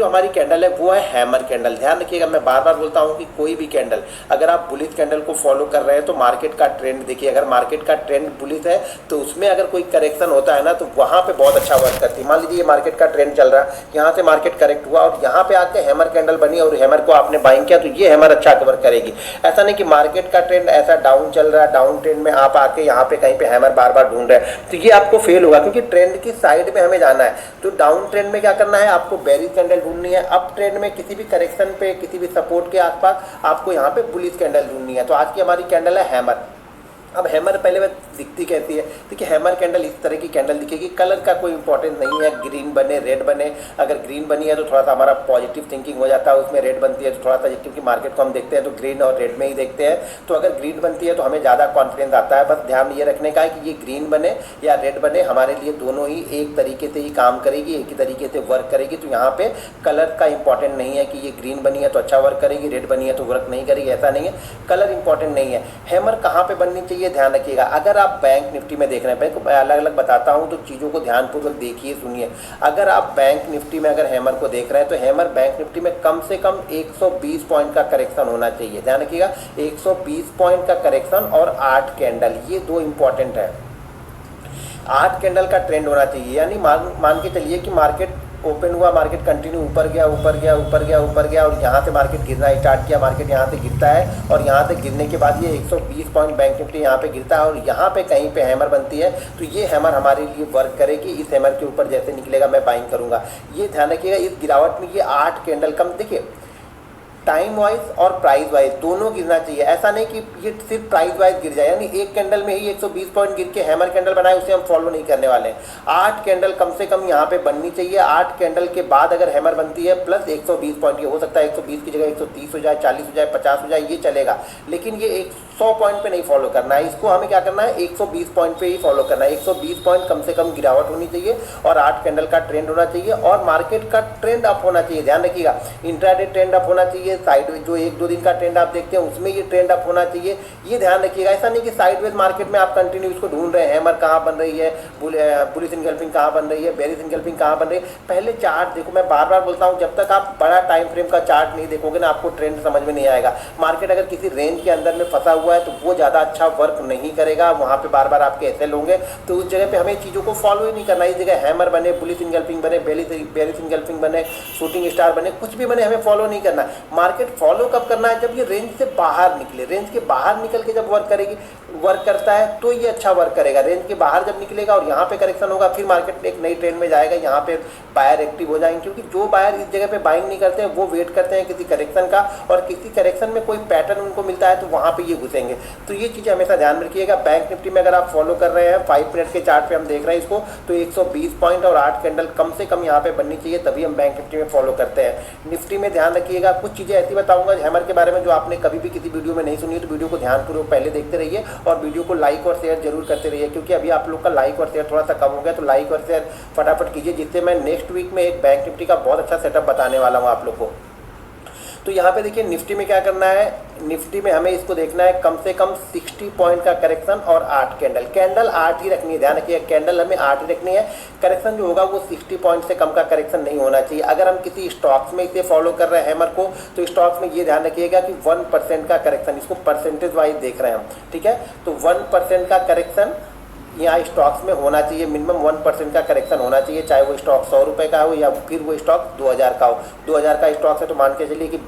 जो हमारी कैंडल है वो है हैमर कैंडल। ध्यान रखिएगा, मैं बार बार बोलता हूँ कि कोई भी कैंडल, अगर आप बुलिश कैंडल को फॉलो कर रहे हैं तो मार्केट का ट्रेंड देखिए। अगर मार्केट का ट्रेंड बुलिश है तो उसमें अगर कोई करेक्शन होता है ना तो वहाँ पे बहुत अच्छा वर्क करती है। मान लीजिए ये मार्केट का ट्रेंड चल रहा है, यहाँ से मार्केट करेक्ट हुआ और यहाँ पे आके हैमर कैंडल बनी और हैमर को आपने बाइंग किया तो ये हैमर अच्छा वर्क करेगी। ऐसा नहीं कि मार्केट का ट्रेंड ऐसा डाउन चल रहा है, डाउन ट्रेंड में आप आके यहाँ पे कहीं पे हैमर बार बार ढूंढ रहे हैं तो ये आपको फेल होगा, क्योंकि ट्रेंड की साइड में हमें जाना है। तो डाउन ट्रेंड में क्या करना है, आपको बेरिश कैंडल ढूंढनी है। अप ट्रेंड में किसी भी करेक्शन पे, किसी भी सपोर्ट के आसपास आपको यहाँ पे बुलिश कैंडल ढूंढनी है। तो आज की हमारी कैंडल है हैमर। अब हैमर पहले वह दिखती कैसी है, देखिए हैमर कैंडल इस तरह की कैंडल दिखेगी। कलर का कोई इंपॉर्टेंस नहीं है, ग्रीन बने रेड बने। अगर ग्रीन बनी है तो थोड़ा सा हमारा पॉजिटिव थिंकिंग हो जाता है, उसमें रेड बनती है तो थोड़ा सा, क्योंकि मार्केट को हम देखते हैं तो ग्रीन और रेड में ही देखते हैं, तो अगर ग्रीन बनती है तो हमें ज़्यादा कॉन्फिडेंस आता है। बस ध्यान ये रखने का है कि ये ग्रीन बने या रेड बने, हमारे लिए दोनों ही एक तरीके से ही काम करेगी, एक ही तरीके से वर्क करेगी। तो यहाँ पे कलर का इंपॉर्टेंट नहीं है कि ये ग्रीन बनी है तो अच्छा वर्क करेगी, रेड बनी है तो वर्क नहीं करेगी, ऐसा नहीं है। कलर इंपॉर्टेंट नहीं है। हैमर कहाँ पे बननी चाहिए ध्यान रखिएगा। अगर आप बैंक निफ्टी में देख रहे हैं, मैं अलग अलग बताता हूं तो चीज़ों को ध्यानपूर्वक देखिए सुनिए। अगर आप बैंक निफ्टी में अगर हैमर को देख रहे हैं तो हैमर बैंक निफ्टी में कम से कम 120 पॉइंट का करेक्शन होना चाहिए। ध्यान रखिएगा, 120 पॉइंट का करेक्शन और 8 कैंडल, ये दो इंपॉर्टेंट है। 8 कैंडल का ट्रेंड होना चाहिए, यानी मान के चलिए कि मार्केट ओपन हुआ, मार्केट कंटिन्यू ऊपर गया ऊपर गया ऊपर गया ऊपर गया और यहाँ से मार्केट गिरना स्टार्ट किया, मार्केट यहाँ से गिरता है और यहाँ से गिरने के बाद ये 120 पॉइंट बैंक निफ्टी यहाँ पे गिरता है और यहाँ पे कहीं पे हैमर बनती है तो ये हैमर हमारे लिए वर्क करेगी। इस हैमर के ऊपर जैसे निकलेगा मैं बाइंग करूँगा। ये ध्यान रखिएगा, इस गिरावट में ये 8 कैंडल कम, देखिए टाइम वाइज और प्राइस वाइज दोनों गिरना चाहिए। ऐसा नहीं कि ये सिर्फ प्राइस वाइज गिर जाए, यानी एक कैंडल में ही 120 पॉइंट गिर के हैमर कैंडल बनाए उसे हम फॉलो नहीं करने वाले हैं। 8 कैंडल कम से कम यहाँ पे बननी चाहिए। 8 कैंडल के बाद अगर हैमर बनती है प्लस 120 पॉइंट, ये हो सकता है 120 की जगह 130 हो जाए, 40 हो जाए, 50 हो जाए, ये चलेगा, लेकिन ये 100 पॉइंट पे नहीं फॉलो करना है। इसको हमें क्या करना है, 120 पॉइंट पे ही फॉलो करना है। 120 पॉइंट कम से कम गिरावट होनी चाहिए और 8 कैंडल का ट्रेंड होना चाहिए और मार्केट का ट्रेंड अप होना चाहिए। ध्यान रखिएगा, इंट्राडे ट्रेंड अप होना चाहिए। साइडवेज जो 1-2 दिन का ट्रेंड आप देखते हैं उसमें ये ट्रेंड अप होना चाहिए, ये ध्यान रखिएगा। ऐसा नहीं कि साइडवेज मार्केट में आप कंटिन्यू इसको ढूंढ रहे हैं, हैमर कहाँ बन रही है, बुलिश इनगल्फिंग कहाँ बन रही है, बेरिश इनगल्फिंग कहाँ बन रही है। पहले चार्ट देखो, मैं बार बार बोलता हूँ, जब तक आप बड़ा टाइम फ्रेम का चार्ट नहीं देखोगे ना आपको ट्रेंड समझ में नहीं आएगा। मार्केट अगर किसी रेंज के अंदर में फंसा हुआ है तो वो ज़्यादा अच्छा वर्क नहीं करेगा, वहाँ पे बार बार आपके एसएल होंगे, तो उस जगह पे हमें चीज़ों को फॉलो ही नहीं करना। इस जगह हैमर बने, बुलिश इनगल्फिंग बने, बेरिश इनगल्फिंग बने, शूटिंग स्टार बने, कुछ भी बने, हमें फॉलो नहीं करना। मार्केट फॉलो कब करना है, जब ये रेंज से बाहर निकले। रेंज के बाहर निकल के जब वर्क करता है तो ये अच्छा वर्क करेगा। रेंज के बाहर जब निकलेगा और यहाँ पे करेक्शन होगा फिर मार्केट एक नई ट्रेंड में जाएगा, यहाँ पे बायर एक्टिव हो जाएंगे, क्योंकि जो बायर इस जगह पे बाइंग नहीं करते हैं वो वेट करते हैं किसी करेक्शन का, और किसी करेक्शन में कोई पैटर्न उनको मिलता है तो वहाँ पे ये घुसेंगे। तो ये चीज़ें हमेशा ध्यान में रखिएगा। बैंक निफ्टी में अगर आप फॉलो कर रहे हैं, 5 मिनट के चार्ट पे हम देख रहे हैं इसको, तो 120 पॉइंट और 8 कैंडल कम से कम यहाँ पे बननी चाहिए, तभी हम बैंक निफ्टी में फॉलो करते हैं। निफ्टी में ध्यान रखिएगा, कुछ चीज़ें ऐसी बताऊंगा हैमर के बारे में जो आपने कभी भी किसी वीडियो में नहीं सुनी है, तो वीडियो को ध्यानपूर्वक पहले देखते रहिए और वीडियो को लाइक और शेयर जरूर करते रहिए, क्योंकि अभी आप लोग का लाइक और शेयर थोड़ा सा कम हो गया, तो लाइक और शेयर फटाफट कीजिए, जिससे मैं नेक्स्ट वीक में एक बैंक निफ्टी का बहुत अच्छा सेटअप बताने वाला हूँ आप लोग को। तो यहाँ पे देखिए निफ्टी में क्या करना है, निफ्टी में हमें इसको देखना है कम से कम 60 पॉइंट का करेक्शन और 8 कैंडल। कैंडल 8 ही रखनी है, ध्यान रखिए, कैंडल हमें 8 ही रखनी है। करेक्शन जो होगा वो 60 पॉइंट से कम का करेक्शन नहीं होना चाहिए। अगर हम किसी स्टॉक्स में इसे फॉलो कर रहे हैं हैमर को, तो स्टॉक्स में ये ध्यान रखिएगा कि 1% का करेक्शन, इसको परसेंटेज वाइज देख रहे हैं हम, ठीक है, तो 1% का करेक्शन यहाँ स्टॉक्स में होना चाहिए। मिनिमम 1% का करेक्शन होना चाहिए, चाहे वो स्टॉक 100 रुपये का हो या फिर वो स्टॉक 2000 का हो। 2000 का स्टॉक है तो मान के चलिए कि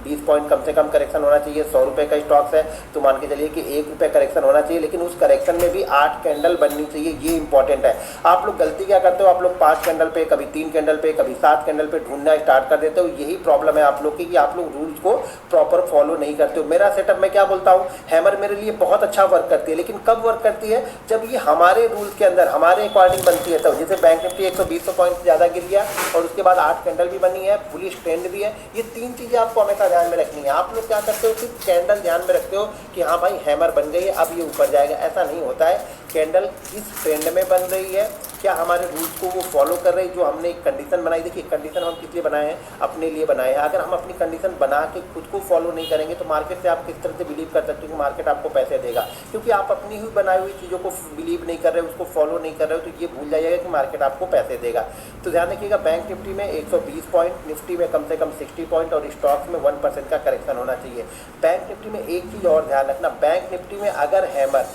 20 पॉइंट कम से कम करेक्शन होना चाहिए। 100 रुपये का स्टॉक्स है तो मान के चलिए कि 1 रुपये करेक्शन होना चाहिए, लेकिन उस करेक्शन में भी 8 कैंडल बननी चाहिए, ये इंपॉर्टेंट है। आप लोग गलती क्या करते हो, आप लोग 5 कैंडल पे, कभी 3 कैंडल पे, कभी 7 कैंडल पे ढूंढना स्टार्ट कर देते हो। यही प्रॉब्लम है आप लोग की कि आप लोग रूल्स को प्रॉपर फॉलो नहीं करते हो। मेरा सेटअप में क्या बोलता हूँ, हैमर मेरे लिए बहुत अच्छा वर्क करती है, लेकिन कब वर्क करती है, जब ये हमारे रूल्स के अंदर हमारे अकॉर्डिंग बनती है। तो जैसे बैंक निफ्टी 120 पॉइंट ज़्यादा गिर गया और उसके बाद 8 कैंडल भी बनी है, बुलिश ट्रेंड भी है, ये 3 चीज़ें आपको हमेशा ध्यान में रखनी है। आप लोग क्या करते हो, सिर्फ कैंडल ध्यान में रखते हो कि हाँ भाई हैमर बन गई है अब ये ऊपर जाएगा, ऐसा नहीं होता है। कैंडल किस ट्रेंड में बन रही है, क्या हमारे रूल्स को वो फॉलो कर रहे हैं? जो हमने एक कंडीशन बनाई, देखिए कंडीशन हम किस लिए बनाए हैं? अपने लिए बनाए हैं। अगर हम अपनी कंडीशन बना के खुद को फॉलो नहीं करेंगे तो मार्केट से आप किस तरह से बिलीव कर सकते हो कि मार्केट आपको पैसे देगा? क्योंकि आप अपनी ही बनाई हुई चीज़ों को बिलीव नहीं कर रहे हो, उसको फॉलो नहीं कर रहे हो, तो ये भूल जाइएगा कि मार्केट आपको पैसे देगा। तो ध्यान रखिएगा, बैंक निफ्टी में 120 पॉइंट, निफ्टी में कम से कम 60 पॉइंट और स्टॉक्स में 1% का करेक्शन होना चाहिए। बैंक निफ्टी में एक चीज़ और ध्यान रखना, बैंक निफ्टी में अगर हैमर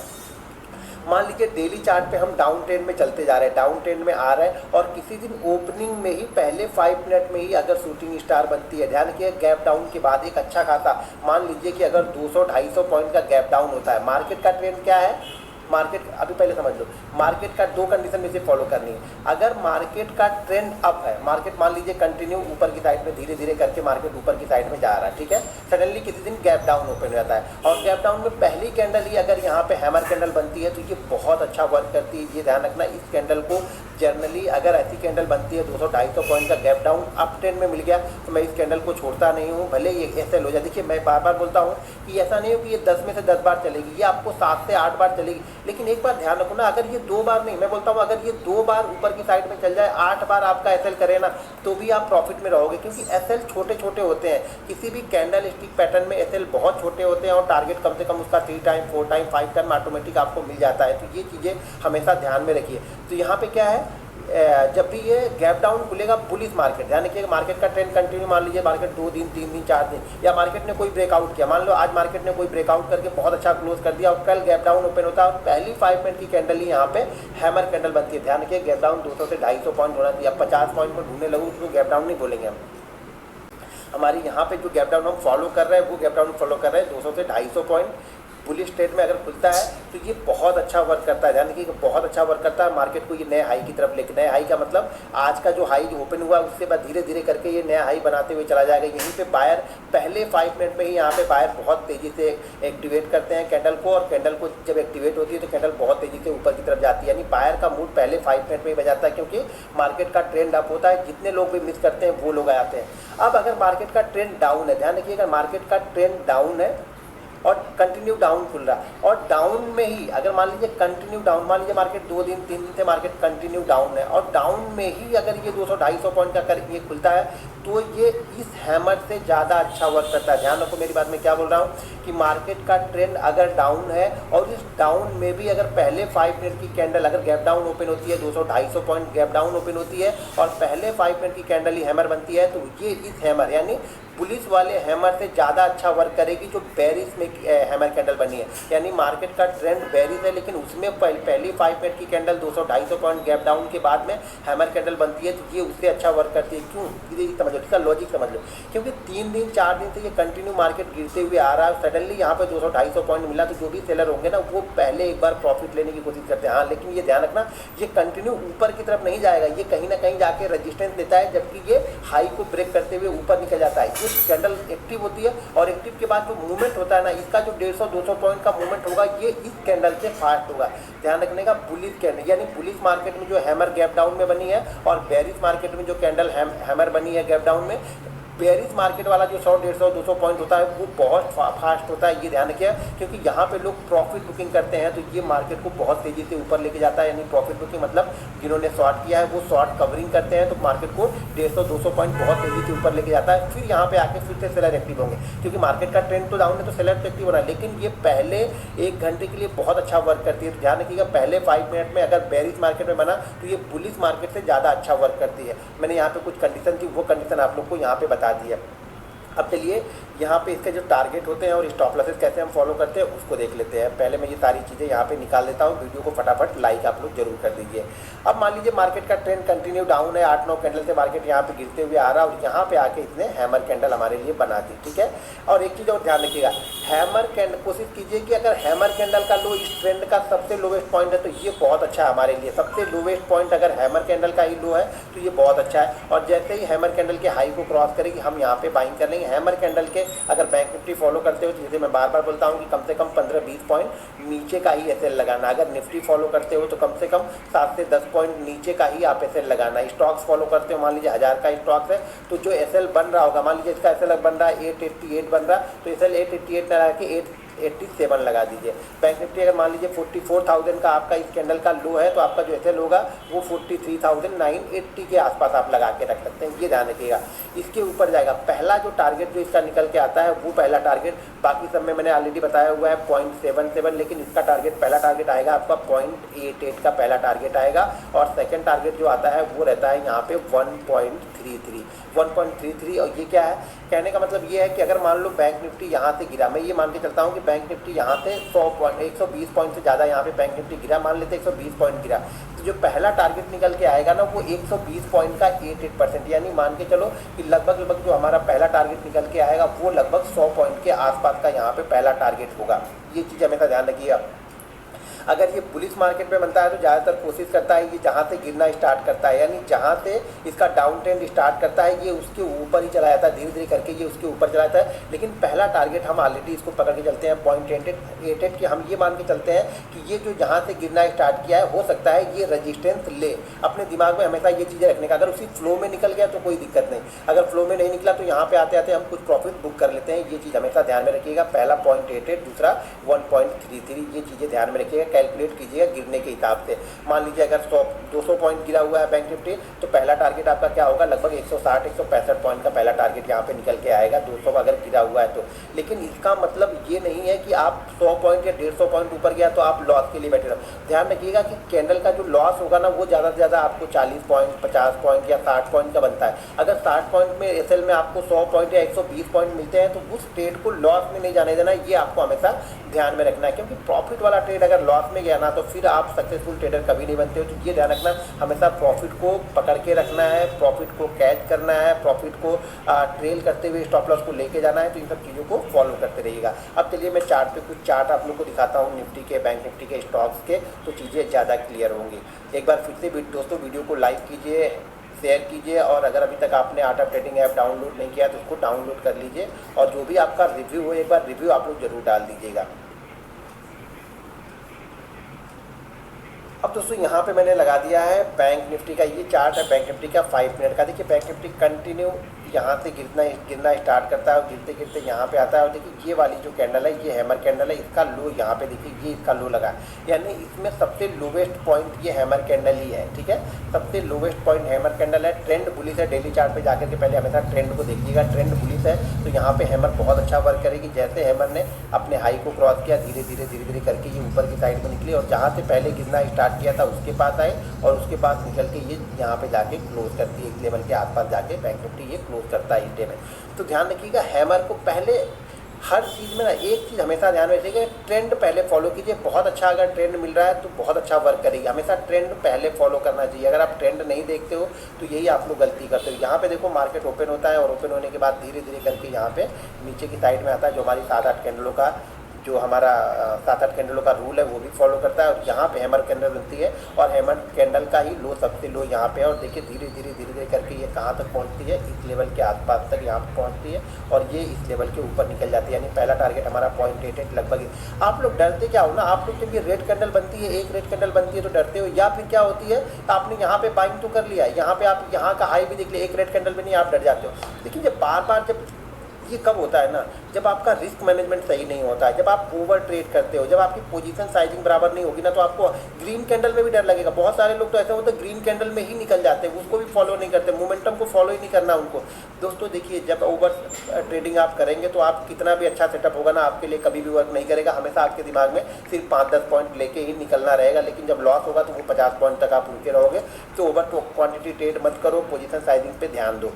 मान लीजिए डेली चार्ट पे हम डाउन ट्रेंड में चलते जा रहे हैं, डाउन ट्रेंड में आ रहे हैं और किसी दिन ओपनिंग में ही पहले 5 मिनट में ही अगर शूटिंग स्टार बनती है, ध्यान रखिए गैप डाउन के बाद एक अच्छा खासा, मान लीजिए कि अगर 200-250 पॉइंट का गैप डाउन होता है, मार्केट का ट्रेंड क्या है? मार्केट अभी पहले समझ लो, मार्केट का 2 कंडीशन में से फॉलो करनी है। अगर मार्केट का ट्रेंड अप है, मार्केट मान लीजिए कंटिन्यू ऊपर की साइड में धीरे धीरे करके मार्केट ऊपर की साइड में जा रहा है, ठीक है, सडनली किसी दिन गैप डाउन ओपन हो जाता है और गैप डाउन में पहली कैंडल ही अगर यहाँ पे हैमर कैंडल बनती है तो ये बहुत अच्छा वर्क करती है। ये ध्यान रखना, इस कैंडल को जनरली अगर ऐसी कैंडल बनती है 200-250 पॉइंट का गैप डाउन अप ट्रेंड में मिल गया तो मैं इस कैंडल को छोड़ता नहीं हूँ, भले ये ऐसे हो जाए। देखिए मैं बार बार बोलता हूँ कि ऐसा नहीं हो कि ये 10 में से 10 बार चलेगी, ये आपको 7 से 8 बार चलेगी, लेकिन एक बार ध्यान रखो ना, अगर ये 2 बार नहीं, मैं बोलता हूँ अगर ये 2 बार ऊपर की साइड में चल जाए, 8 बार आपका एसएल करे ना, तो भी आप प्रॉफिट में रहोगे, क्योंकि एसएल छोटे छोटे होते हैं। किसी भी कैंडल स्टिक पैटर्न में एसएल बहुत छोटे होते हैं और टारगेट कम से कम उसका 3 टाइम 4 टाइम 5 टाइम ऑटोमेटिक आपको मिल जाता है। तो ये चीज़ें हमेशा ध्यान में रखिए। तो यहाँ पे क्या है, जब भी ये गैप डाउन खुलेगा बुलिश मार्केट, ध्यान रखिएगा मार्केट का ट्रेंड कंटिन्यू, मान लीजिए मार्केट 2 दिन 3 दिन 4 दिन या मार्केट ने कोई ब्रेकआउट किया, मान लो आज मार्केट ने कोई ब्रेकआउट करके बहुत अच्छा क्लोज कर दिया और कल गैप डाउन ओपन होता है और पहली 5 मिनट की कैंडल ही यहाँ पे हैमर कैंडल बनती है। ध्यान रखिए गैप डाउन 200 से 250 पॉइंट होना चाहिए। 50 पॉइंट में ढूंढने लगो उसको गैप डाउन नहीं बोलेंगे हम। हमारी यहाँ पे जो गैप डाउन हम फॉलो कर रहे हैं वो गैप डाउन फॉलो कर रहे हैं 200 से 250 पॉइंट बुलिश ट्रेड में अगर खुलता है तो ये बहुत अच्छा वर्क करता है। ध्यान रखिए बहुत अच्छा वर्क करता है, मार्केट को ये नए हाई की तरफ लेके, नए हाई का मतलब आज का जो हाई ओपन हुआ उससे बाद धीरे धीरे करके ये नया हाई बनाते हुए चला जाएगा। यहीं पे बायर पहले 5 मिनट में ही यहाँ पे बायर बहुत तेज़ी से एक्टिवेट करते हैं कैंडल को, और कैंडल को जब एक्टिवेट होती है तो कैंडल बहुत तेज़ी से ऊपर की तरफ जाती है, यानी बायर का मूड पहले 5 मिनट में ही बजाता है, क्योंकि मार्केट का ट्रेंड अप होता है, जितने लोग भी मिस करते हैं वो लोग आते हैं। अब अगर मार्केट का ट्रेंड डाउन है, ध्यान रखिए अगर मार्केट का ट्रेंड डाउन है और कंटिन्यू डाउन खुल रहा है और डाउन में ही अगर मान लीजिए कंटिन्यू डाउन, मान लीजिए मार्केट 2 दिन 3 दिन से मार्केट कंटिन्यू डाउन है और डाउन में ही अगर ये 200-250 पॉइंट का कर ये खुलता है तो ये इस हैमर से ज़्यादा अच्छा वर्क करता है। ध्यान रखो मेरी बात में क्या बोल रहा हूँ कि मार्केट का ट्रेंड अगर डाउन है और इस डाउन में भी अगर पहले 5 मिनट की कैंडल अगर गैप डाउन ओपन होती है, 200-250 पॉइंट गैप डाउन ओपन होती है और पहले 5 मिनट की कैंडल ही हैमर बनती है, तो ये इस हैमर यानी पुलिस वाले हैमर से ज़्यादा अच्छा वर्क करेगी जो बेरिस में हैमर कैंडल बनी है। यानी मार्केट का ट्रेंड बेरिस है लेकिन उसमें पहली 5 मिनट की कैंडल 200-250 पॉइंट गैप डाउन के बाद में हैमर कैंडल बनती है, तो ये उससे अच्छा वर्क करती है। क्यों? ये समझ लो, इसका लॉजिक समझ लो, क्योंकि 3 दिन 4 दिन से ये कंटिन्यू मार्केट गिरते हुए आ रहा है, सडनली यहाँ पर 200-250 पॉइंट मिला तो जो भी सेलर होंगे ना वो पहले एक बार प्रॉफिट लेने की कोशिश करते हैं। हाँ, लेकिन ये ध्यान रखना ये कंटिन्यू ऊपर की तरफ नहीं जाएगा, ये कहीं ना कहीं जाके रेजिस्टेंस देता है, जबकि ये हाई को ब्रेक करते हुए ऊपर निकल जाता है। इस कैंडल एक्टिव होती है और एक्टिव के बाद जो मूवमेंट होता है ना, इसका जो 150-200 पॉइंट का मूवमेंट होगा ये इस कैंडल से फास्ट होगा। ध्यान रखने का, बुलिश कैंडल यानी बुलिश मार्केट में जो हैमर गैप डाउन में बनी है और बेरिश मार्केट में जो कैंडल हैमर बनी है गैप डाउन में, बेरिश मार्केट वाला जो 100-150-200 पॉइंट होता है वो बहुत फास्ट होता है। ये ध्यान रखिए क्योंकि यहाँ पे लोग प्रॉफिट बुकिंग करते हैं तो ये मार्केट को बहुत तेज़ी से ऊपर लेके जाता है। यानी प्रॉफिट बुकिंग मतलब जिन्होंने शॉर्ट किया है वो शॉर्ट कवरिंग करते हैं तो मार्केट को 150-200 पॉइंट बहुत तेज़ी से ऊपर लेके जाता है। फिर यहाँ पे आके फिर से सेलर एक्टिव होंगे, क्योंकि मार्केट का ट्रेंड तो डाउन है तो सेलर तो एक्टिव हो रहा है, लेकिन ये पहले 1 घंटे के लिए बहुत अच्छा वर्क करती है। तो ध्यान रखिएगा पहले 5 मिनट में अगर बेरिश मार्केट में बना तो ये बुलिश मार्केट से ज़्यादा अच्छा वर्क करती है। मैंने यहाँ पे कुछ कंडीशन थी वो कंडीशन आप लोग को यहाँ पे बता दी है। अब चलिए यहाँ पे इसके जो टारगेट होते हैं और स्टॉप लॉसेस कैसे हम फॉलो करते हैं उसको देख लेते हैं। पहले मैं ये सारी चीज़ें यहाँ पे निकाल देता हूँ, वीडियो को फटाफट लाइक आप लोग जरूर कर दीजिए। अब मान लीजिए मार्केट का ट्रेंड कंटिन्यू डाउन है, 8-9 कैंडल से मार्केट यहाँ पे गिरते हुए आ रहा है और यहाँ पे आके इसने हैमर कैंडल हमारे लिए बना दी, ठीक है। और एक चीज़ और ध्यान रखिएगा, हैमर कैंडल कोशिश कीजिए कि अगर हैमर कैंडल का लो इस ट्रेंड का सबसे लोवेस्ट पॉइंट है तो ये बहुत अच्छा है हमारे लिए। सबसे लोवेस्ट पॉइंट अगर हैमर कैंडल का ही लो है तो ये बहुत अच्छा है, और जैसे ही हैमर कैंडल के हाई को क्रॉस करेगी हम यहाँ पे बाइंग कर लेंगे। हैमर कैंडल के अगर बैंक निफ्टी फॉलो करते हो तो जैसे मैं बार बार बोलता हूँ कि कम से कम 15-20 पॉइंट नीचे का ही एसएल लगाना। अगर निफ्टी फॉलो करते हो तो कम से कम 7 से 10 पॉइंट नीचे का ही आप एसएल लगाना। स्टॉक्स फॉलो करते हो, मान लीजिए 1000 का स्टॉक्स है तो जो एसएल बन रहा होगा, मान लीजिए इसका एसएल बन रहा है 888 बन रहा, तो एसएल 888 ना रह के 87 लगा दीजिए। बैंक निफ्टी अगर मान लीजिए 44,000 का आपका इस कैंडल का लो है तो आपका जो एसएल होगा वो 43,980 के आसपास आप लगा के रख सकते हैं, ये ध्यान रखिएगा। इसके ऊपर जाएगा पहला जो टारगेट जो इसका निकल के आता है वो पहला टारगेट, बाकी सब में मैंने ऑलरेडी बताया हुआ है 0.77, लेकिन इसका टारगेट पहला टारगेट आएगा आपका 0.88 का पहला टारगेट आएगा, और सेकंड टारगेट जो आता है वो रहता है यहाँ पे 1.33। और ये क्या है, कहने का मतलब ये है कि अगर मान लो बैंक निफ्टी यहाँ से गिरा, मैं ये मान के चलता हूँ कि बैंक निफ्टी यहाँ से 120 पॉइंट से ज़्यादा यहाँ पे बैंक निफ्टी गिरा, मान लेते 120 पॉइंट गिरा, तो जो पहला टारगेट निकल के आएगा ना वो 120 पॉइंट का 88%, यानी मान के चलो कि लगभग जो हमारा पहला टारगेट निकल के आएगा वो लगभग 100 पॉइंट के आसपास का यहाँ पे पहला टारगेट होगा। ये चीज़ हमेशा ध्यान रखिएगा। अगर ये बुलिश मार्केट में बनता है तो ज़्यादातर कोशिश करता है ये जहाँ से गिरना स्टार्ट करता है, यानी जहाँ से इसका डाउन ट्रेंड स्टार्ट करता है ये उसके ऊपर ही चला जाता है, धीरे धीरे करके ये उसके ऊपर चला जाता है। लेकिन पहला टारगेट हम ऑलरेडी इसको पकड़ के चलते हैं 0.88 कि हम ये मान के चलते हैं कि ये जो जहाँ से गिरना स्टार्ट किया है हो सकता है ये रजिस्टेंस ले। अपने दिमाग में हमेशा ये चीज़ें रखने का, अगर उसी फ्लो में निकल गया तो कोई दिक्कत नहीं, अगर फ्लो में नहीं निकला तो यहाँ पे आते आते हम कुछ प्रॉफिट बुक कर लेते हैं। ये चीज़ हमेशा ध्यान में रखिएगा। पहला 0.88, दूसरा 1.33, ये चीज़ें ध्यान में रखिएगा। कैलकुलेट कीजिएगा गिरने के हिसाब से। मान लीजिए अगर 200 पॉइंट गिरा हुआ है बैंक निफ्टी तो पहला टारगेट आपका क्या होगा, लगभग 160-165 पॉइंट का पहला टारगेट यहाँ पे निकल के आएगा 200 अगर गिरा हुआ है तो। लेकिन इसका मतलब ये नहीं है कि आप 100 पॉइंट या 150 पॉइंट ऊपर गया तो आप लॉस के लिए बैठे रहो। ध्यान रखिएगा कि कैंडल का जो लॉस होगा ना वो ज़्यादा से ज़्यादा आपको 40 पॉइंट, 50 पॉइंट या 60 पॉइंट का बनता है। अगर 60 पॉइंट में एसएल में आपको 100 पॉइंट या 120 पॉइंट मिलते हैं तो उस ट्रेड को लॉस में नहीं जाने देना, ये आपको हमेशा ध्यान में रखना है। क्योंकि प्रॉफिट वाला ट्रेड अगर लॉस में गया ना तो फिर आप सक्सेसफुल ट्रेडर कभी नहीं बनते हो। तो ये ध्यान रखना, हमेशा प्रॉफिट को पकड़ के रखना है, प्रॉफिट को कैच करना है, प्रॉफिट को ट्रेल करते हुए स्टॉप लॉस को लेके जाना है। तो इन सब चीज़ों को फॉलो करते रहिएगा। अब चलिए मैं चार्ट पे कुछ चार्ट आप लोग को दिखाता हूँ निफ्टी के, बैंक निफ्टी के, स्टॉक्स के, तो चीज़ें ज़्यादा क्लियर होंगी। एक बार फिर से दोस्तों वीडियो को लाइक कीजिए, शेयर कीजिए, और अगर अभी तक आपने art of trading app download नहीं किया तो उसको डाउनलोड कर लीजिए, और जो भी आपका रिव्यू हो एक बार रिव्यू आप लोग जरूर डाल दीजिएगा। अब दोस्तों यहाँ पे मैंने लगा दिया है बैंक निफ्टी का, ये चार्ट है बैंक निफ्टी का 5 मिनट का। देखिए बैंक निफ्टी कंटिन्यू यहाँ से गिरना स्टार्ट करता है और गिरते गिरते यहाँ पे आता है। और देखिए ये वाली जो कैंडल है ये हैमर कैंडल है, इसका लो यहाँ पे देखिए ये इसका लो लगा, यानी इसमें सबसे लोवेस्ट पॉइंट ये हैमर कैंडल ही है। ठीक है, सबसे लोवेस्ट पॉइंट हैमर कैंडल है। ट्रेंड बुलिश है, डेली चार्ट पे जाकर के पहले हमेशा ट्रेंड को देखिएगा। ट्रेंड बुलिश है तो यहाँ पे हैमर बहुत अच्छा वर्क करेगी। जैसे हैमर ने अपने हाई को क्रॉस किया, धीरे धीरे करके ये ऊपर की साइड में निकली और जहाँ से पहले गिरना स्टार्ट किया था उसके पास आए और उसके पास निकल के ये यहाँ पे जाके क्लोज करती है, इस लेवल के आसपास जाके बैंक निफ्टी ये क्लोज करता है इस डे में। तो ध्यान रखिएगा हैमर को पहले हर चीज़ में ना एक चीज़ हमेशा ध्यान में रखिएगा, ट्रेंड पहले फॉलो कीजिए। बहुत अच्छा अगर ट्रेंड मिल रहा है तो बहुत अच्छा वर्क करेगी। हमेशा ट्रेंड पहले फॉलो करना चाहिए। अगर आप ट्रेंड नहीं देखते हो तो यही आप लोग गलती करते हो। यहाँ पे देखो मार्केट ओपन होता है और ओपन होने के बाद धीरे धीरे करके यहाँ पे नीचे की साइड में आता है, जो हमारी 7-8 कैंडलों का जो हमारा 7-8 कैंडलों का रूल है वो भी फॉलो करता है। और यहाँ पे हैमर कैंडल बनती है और हैमर कैंडल का ही लो सबसे लो यहाँ पे है। और देखिए धीरे धीरे करके ये कहाँ तक पहुँचती है, इस लेवल के आसपास तक यहाँ पे पहुँचती है और ये इस लेवल के ऊपर निकल जाती है। यानी पहला टारगेट हमारा 0.88 लगभग। आप लोग डरते क्या हो ना, आप लोग जब ये रेड कैंडल बनती है, एक रेड कैंडल बनती है तो डरते हो, या फिर क्या होती है आपने यहाँ पे बाइंग तो कर लिया है, यहाँ पे आप यहाँ का हाई भी देख लिया, एक रेड कैंडल भी नहीं, आप डर जाते हो। लेकिन जब बार बार जब ये कब होता है ना, जब आपका रिस्क मैनेजमेंट सही नहीं होता है, जब आप ओवर ट्रेड करते हो, जब आपकी पोजीशन साइजिंग बराबर नहीं होगी ना, तो आपको ग्रीन कैंडल में भी डर लगेगा। बहुत सारे लोग तो ऐसे होते हैं ग्रीन कैंडल में ही निकल जाते हैं, उसको भी फॉलो नहीं करते, मोमेंटम को फॉलो ही नहीं करना उनको। दोस्तों देखिए जब ओवर ट्रेडिंग आप करेंगे तो आप कितना भी अच्छा सेटअप होगा ना, आपके लिए कभी भी वर्क नहीं करेगा। हमेशा आपके दिमाग में सिर्फ 5-10 पॉइंट लेके ही निकलना रहेगा। लेकिन जब लॉस होगा तो वो 50 पॉइंट तक आप रुके रहोगे। तो ओवर क्वान्टिटी ट्रेड मत करो, पोजीशन साइजिंग पे ध्यान दो।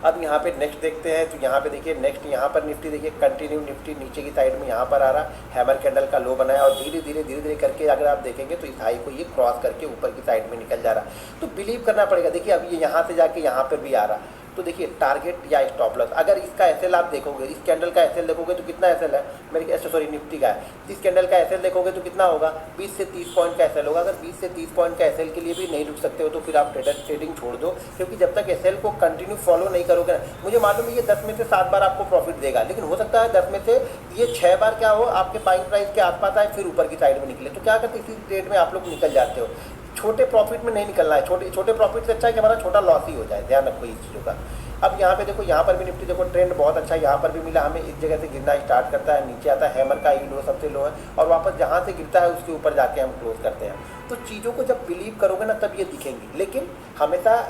अब यहाँ पे नेक्स्ट देखते हैं, तो यहाँ पे देखिए नेक्स्ट यहाँ पर निफ्टी देखिए कंटिन्यू निफ्टी नीचे की साइड में यहाँ पर आ रहा, हैमर कैंडल का लो बनाया और धीरे धीरे करके अगर आप देखेंगे तो इस हाई को ये क्रॉस करके ऊपर की साइड में निकल जा रहा। तो बिलीव करना पड़ेगा। देखिए अब ये यहाँ से जाके यहाँ पर भी आ रहा, तो देखिए टारगेट या स्टॉप लॉस, अगर इसका एसएल आप देखोगे, इस कैंडल का एसएल देखोगे तो कितना एसएल है मेरे, सॉरी निफ्टी का है, इस कैंडल का एसएल देखोगे तो कितना होगा, 20 से 30 पॉइंट का एसएल होगा। अगर 20 से 30 पॉइंट का एसएल के लिए भी नहीं रुक सकते हो तो फिर आप ट्रेडिंग छोड़ दो, क्योंकि जब तक एसएल को कंटिन्यू फॉलो नहीं करोगे, मुझे मालूम है ये 10 में से 7 बार आपको प्रॉफिट देगा, लेकिन हो सकता है 10 में से ये 6 बार क्या हो आपके बाइंग प्राइस के आसपास आए फिर ऊपर की साइड में निकले। तो क्या करते इसी ट्रेड में आप लोग निकल जाते हो। छोटे प्रॉफिट में नहीं निकलना है, छोटे प्रॉफिट से अच्छा है कि हमारा छोटा लॉस ही हो जाए। ध्यान रखो इस चीज़ों का। अब यहाँ पे देखो, यहाँ पर भी निफ्टी देखो ट्रेंड बहुत अच्छा यहाँ पर भी मिला हमें, इस जगह से गिरना स्टार्ट करता है, नीचे आता है, हैमर का ही लो सबसे लो है, और वापस जहाँ से गिरता है उसके ऊपर जाके हम क्लोज करते हैं। तो चीज़ों को जब बिलीव करोगे ना तब ये दिखेंगी। लेकिन हमेशा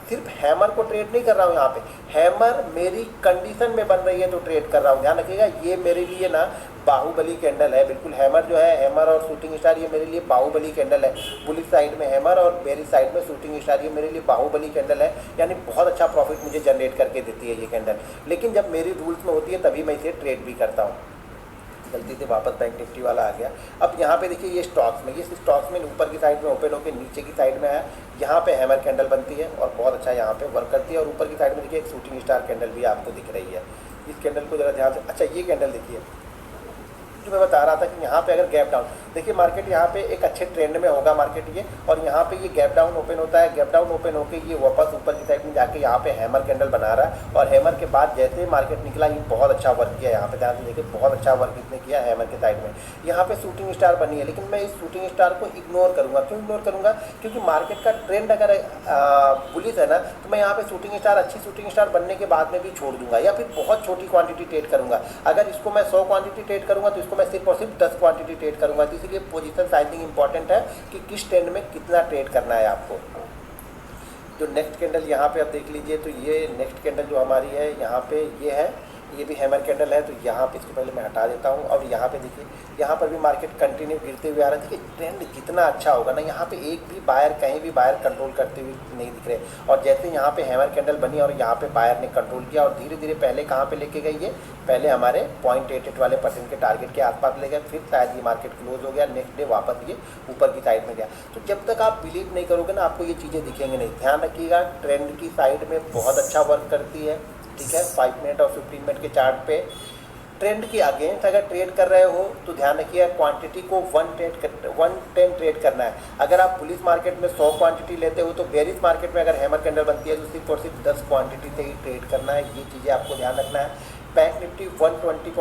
सिर्फ हैमर को ट्रेड नहीं कर रहा हूँ, यहाँ पे हैमर मेरी कंडीशन में बन रही है तो ट्रेड कर रहा हूँ। ध्यान रखिएगा, ये मेरे लिए ना बाहुबली कैंडल है बिल्कुल। हैमर जो है, हैमर और शूटिंग स्टार, ये मेरे लिए बाहुबली कैंडल है। बुलिश साइड में हैमर और बेरिश साइड में शूटिंग स्टार, ये मेरे लिए बाहुबली कैंडल है। यानी बहुत अच्छा प्रॉफिट मुझे जनरेट करके देती है ये कैंडल। लेकिन जब मेरी रूल्स में होती है तभी मैं इसे ट्रेड भी करता हूँ। गलती से वापस बैंक निफ्टी वाला आ गया। अब यहाँ पे देखिए, ये स्टॉक्स में ऊपर की साइड में ओपन होकर नीचे की साइड में है, यहाँ पे हैमर कैंडल बनती है और बहुत अच्छा यहाँ पे वर्क करती है। और ऊपर की साइड में देखिए एक शूटिंग स्टार कैंडल भी आपको दिख रही है। इस कैंडल को जरा ध्यान से, अच्छा ये कैंडल देखिए जो मैं बता रहा था कि यहाँ पे अगर गैप डाउन, देखिए मार्केट यहाँ पे एक अच्छे ट्रेंड में होगा मार्केट ये, और यहाँ पे ये गैप डाउन ओपन होता है। गैप डाउन ओपन होकर ये वापस ऊपर की साइड में जाके यहाँ पे हैमर कैंडल बना रहा है, और हैमर के बाद जैसे ही मार्केट निकला ये बहुत अच्छा वर्क किया। यहाँ पे ध्यान से देखिए, बहुत अच्छा वर्क इसने किया हैमर के साइड में। यहाँ पे शूटिंग स्टार बनी है, लेकिन मैं इस शूटिंग स्टार को इग्नोर करूँगा। क्यों इग्नोर करूँगा? क्योंकि मार्केट का ट्रेंड अगर बुलिश है ना, तो मैं यहाँ पे शूटिंग स्टार, अच्छी शूटिंग स्टार बनने के बाद में भी छोड़ दूंगा, या फिर बहुत छोटी क्वांटिटी ट्रेड करूँगा। अगर इसको मैं 100 क्वांटिटी ट्रेड करूँगा तो इसको मैं सिर्फ और सिर्फ 10 क्वांटिटी ट्रेड करूँगा। तो इसलिए पोजीशन साइजिंग इंपॉर्टेंट है कि किस ट्रेंड में कितना ट्रेड करना है आपको। जो नेक्स्ट कैंडल यहाँ पे आप देख लीजिए, तो ये नेक्स्ट कैंडल जो हमारी है यहाँ पे ये है, ये भी हैमर कैंडल है। तो यहाँ पे इसको पहले मैं हटा देता हूँ। अब यहाँ पे देखिए, यहाँ पर भी मार्केट कंटिन्यू गिरते हुए आ रहा है। देखिए ट्रेंड जितना अच्छा होगा ना, यहाँ पे एक भी बायर, कहीं भी बायर कंट्रोल करते हुए नहीं दिख रहे। और जैसे यहाँ पे हैमर कैंडल बनी और यहाँ पे बायर ने कंट्रोल किया और धीरे धीरे पहले कहाँ पे लेके गई है, पहले हमारे 0.88 वाले % के टारगेट के आसपास ले गए, फिर शायद ये मार्केट क्लोज हो गया, नेक्स्ट डे वापस ये ऊपर की साइड में गया। तो जब तक आप बिलीव नहीं करोगे ना, आपको ये चीज़ें दिखेंगे नहीं। ध्यान रखिएगा, ट्रेंड की साइड में बहुत अच्छा वर्क करती है, ठीक है। 5 मिनट और 15 मिनट के चार्ट पे ट्रेंड के अगेंस्ट अगर ट्रेड कर रहे हो तो ध्यान रखिए क्वांटिटी को 110 ट्रेड करना है। अगर आप पुलिस मार्केट में 100 क्वांटिटी लेते हो तो बेरिश मार्केट में अगर हैमर कैंडल बनती है तो सिर्फ और सिर्फ 10 क्वांटिटी से ही ट्रेड करना है। ये चीज़ें आपको ध्यान रखना है। Bank Nifty 120